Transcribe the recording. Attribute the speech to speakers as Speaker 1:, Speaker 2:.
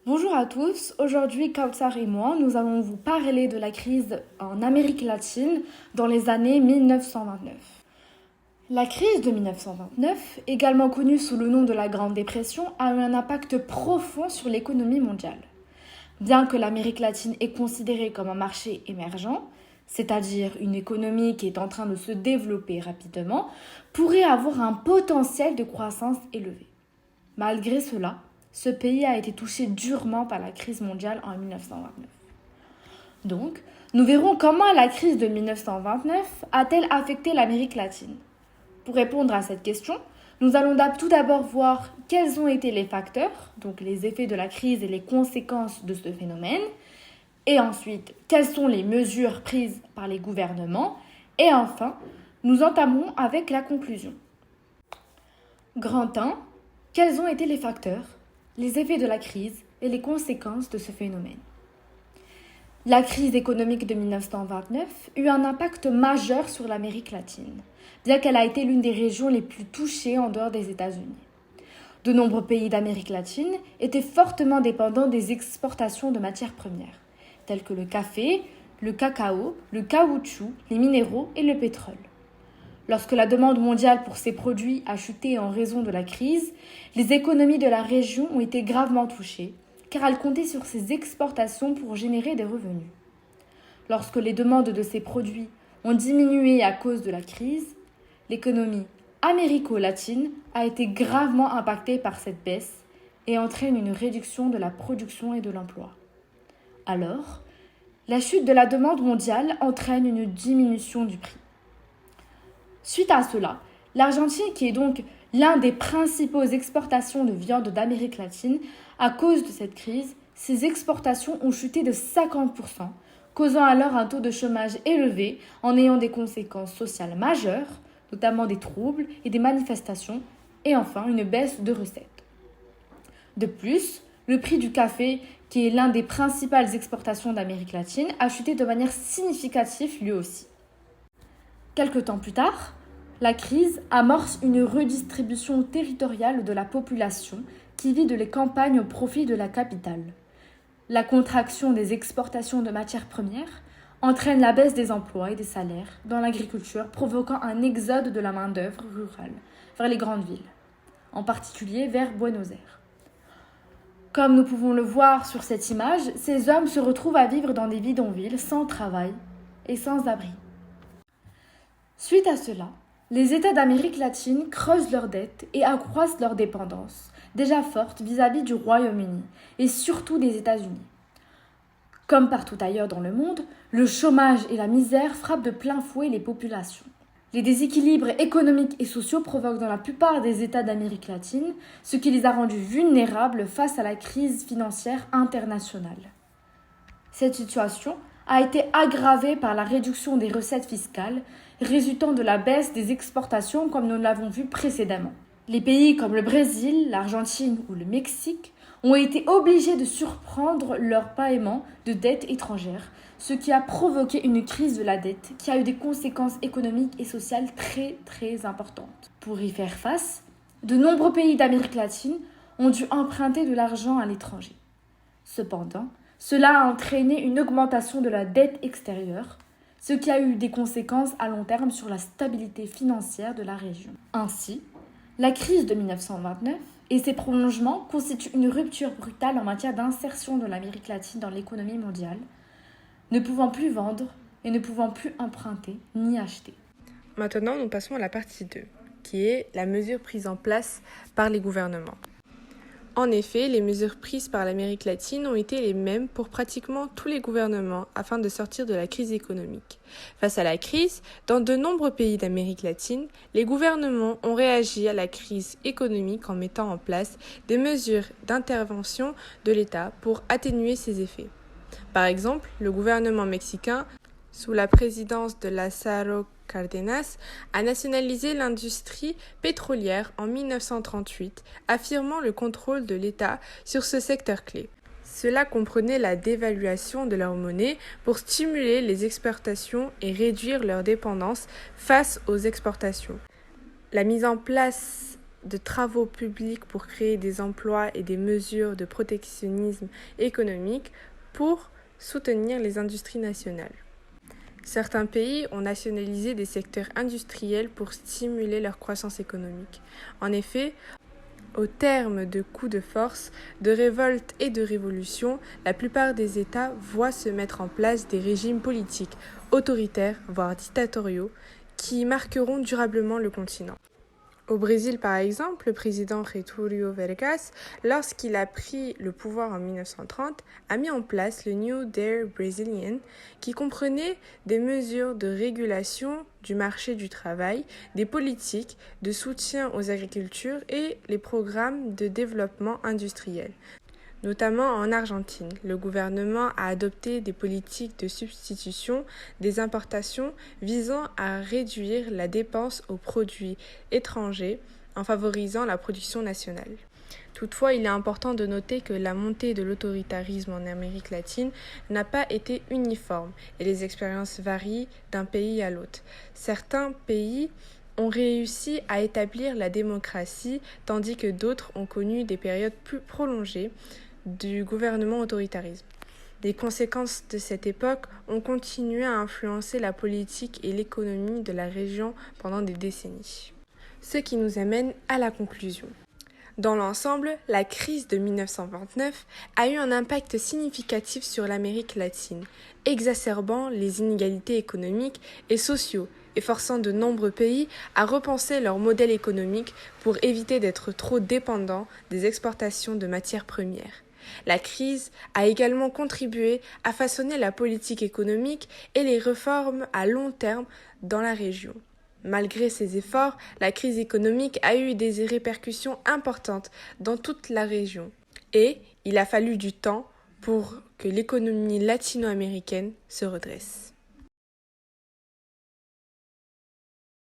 Speaker 1: Bonjour à tous, aujourd'hui Kautsar et moi, nous allons vous parler de la crise en Amérique latine dans les années 1929. La crise de 1929, également connue sous le nom de la Grande Dépression, a eu un impact profond sur l'économie mondiale. Bien que l'Amérique latine est considérée comme un marché émergent, c'est-à-dire une économie qui est en train de se développer rapidement, pourrait avoir un potentiel de croissance élevé. Malgré cela, ce pays a été touché durement par la crise mondiale en 1929. Donc, nous verrons comment la crise de 1929 a-t-elle affecté l'Amérique latine. Pour répondre à cette question, nous allons tout d'abord voir quels ont été les facteurs, donc les effets de la crise et les conséquences de ce phénomène, et ensuite quelles sont les mesures prises par les gouvernements, et enfin, nous entamerons avec la conclusion. Grand 1. Quels ont été les facteurs, les effets de la crise et les conséquences de ce phénomène? La crise économique de 1929 eut un impact majeur sur l'Amérique latine, bien qu'elle a été l'une des régions les plus touchées en dehors des États-Unis. De nombreux pays d'Amérique latine étaient fortement dépendants des exportations de matières premières, telles que le café, le cacao, le caoutchouc, les minéraux et le pétrole. Lorsque la demande mondiale pour ces produits a chuté en raison de la crise, les économies de la région ont été gravement touchées, car elles comptaient sur ces exportations pour générer des revenus. Lorsque les demandes de ces produits ont diminué à cause de la crise, l'économie américo-latine a été gravement impactée par cette baisse et entraîne une réduction de la production et de l'emploi. Alors, la chute de la demande mondiale entraîne une diminution du prix. Suite à cela, l'Argentine, qui est donc l'un des principaux exportations de viande d'Amérique latine, à cause de cette crise, ses exportations ont chuté de 50%, causant alors un taux de chômage élevé en ayant des conséquences sociales majeures, notamment des troubles et des manifestations, et enfin une baisse de recettes. De plus, le prix du café, qui est l'un des principales exportations d'Amérique latine, a chuté de manière significative lui aussi. Quelque temps plus tard, la crise amorce une redistribution territoriale de la population qui vit de les campagnes au profit de la capitale. La contraction des exportations de matières premières entraîne la baisse des emplois et des salaires dans l'agriculture, provoquant un exode de la main-d'œuvre rurale vers les grandes villes, en particulier vers Buenos Aires. Comme nous pouvons le voir sur cette image, ces hommes se retrouvent à vivre dans des bidonvilles sans travail et sans abri. Suite à cela, les États d'Amérique latine creusent leurs dettes et accroissent leur dépendance, déjà forte vis-à-vis du Royaume-Uni et surtout des États-Unis. Comme partout ailleurs dans le monde, le chômage et la misère frappent de plein fouet les populations. Les déséquilibres économiques et sociaux provoquent dans la plupart des États d'Amérique latine, ce qui les a rendus vulnérables face à la crise financière internationale. Cette situation a été aggravée par la réduction des recettes fiscales résultant de la baisse des exportations comme nous l'avons vu précédemment. Les pays comme le Brésil, l'Argentine ou le Mexique ont été obligés de surprendre leurs paiements de dettes étrangères, ce qui a provoqué une crise de la dette qui a eu des conséquences économiques et sociales très importantes. Pour y faire face, de nombreux pays d'Amérique latine ont dû emprunter de l'argent à l'étranger. Cependant, cela a entraîné une augmentation de la dette extérieure, ce qui a eu des conséquences à long terme sur la stabilité financière de la région. Ainsi, la crise de 1929 et ses prolongements constituent une rupture brutale en matière d'insertion de l'Amérique latine dans l'économie mondiale, ne pouvant plus vendre et ne pouvant plus emprunter ni acheter.
Speaker 2: Maintenant, nous passons à la partie 2, qui est la mesure prise en place par les gouvernements. En effet, les mesures prises par l'Amérique latine ont été les mêmes pour pratiquement tous les gouvernements afin de sortir de la crise économique. Face à la crise, dans de nombreux pays d'Amérique latine, les gouvernements ont réagi à la crise économique en mettant en place des mesures d'intervention de l'État pour atténuer ses effets. Par exemple, le gouvernement mexicain, sous la présidence de Lázaro Cárdenas, a nationalisé l'industrie pétrolière en 1938, affirmant le contrôle de l'État sur ce secteur clé. Cela comprenait la dévaluation de leur monnaie pour stimuler les exportations et réduire leur dépendance face aux exportations. La mise en place de travaux publics pour créer des emplois et des mesures de protectionnisme économique pour soutenir les industries nationales. Certains pays ont nationalisé des secteurs industriels pour stimuler leur croissance économique. En effet, au terme de coups de force, de révoltes et de révolutions, la plupart des États voient se mettre en place des régimes politiques autoritaires, voire dictatoriaux, qui marqueront durablement le continent. Au Brésil, par exemple, le président Getúlio Vargas, lorsqu'il a pris le pouvoir en 1930, a mis en place le New Deal Brazilian, qui comprenait des mesures de régulation du marché du travail, des politiques de soutien aux agricultures et les programmes de développement industriel. Notamment en Argentine, le gouvernement a adopté des politiques de substitution des importations visant à réduire la dépense aux produits étrangers en favorisant la production nationale. Toutefois, il est important de noter que la montée de l'autoritarisme en Amérique latine n'a pas été uniforme et les expériences varient d'un pays à l'autre. Certains pays ont réussi à établir la démocratie, tandis que d'autres ont connu des périodes plus prolongées du gouvernement autoritarisme. Les conséquences de cette époque ont continué à influencer la politique et l'économie de la région pendant des décennies. Ce qui nous amène à la conclusion. Dans l'ensemble, la crise de 1929 a eu un impact significatif sur l'Amérique latine, exacerbant les inégalités économiques et sociaux et forçant de nombreux pays à repenser leur modèle économique pour éviter d'être trop dépendants des exportations de matières premières. La crise a également contribué à façonner la politique économique et les réformes à long terme dans la région. Malgré ces efforts, la crise économique a eu des répercussions importantes dans toute la région et il a fallu du temps pour que l'économie latino-américaine se redresse.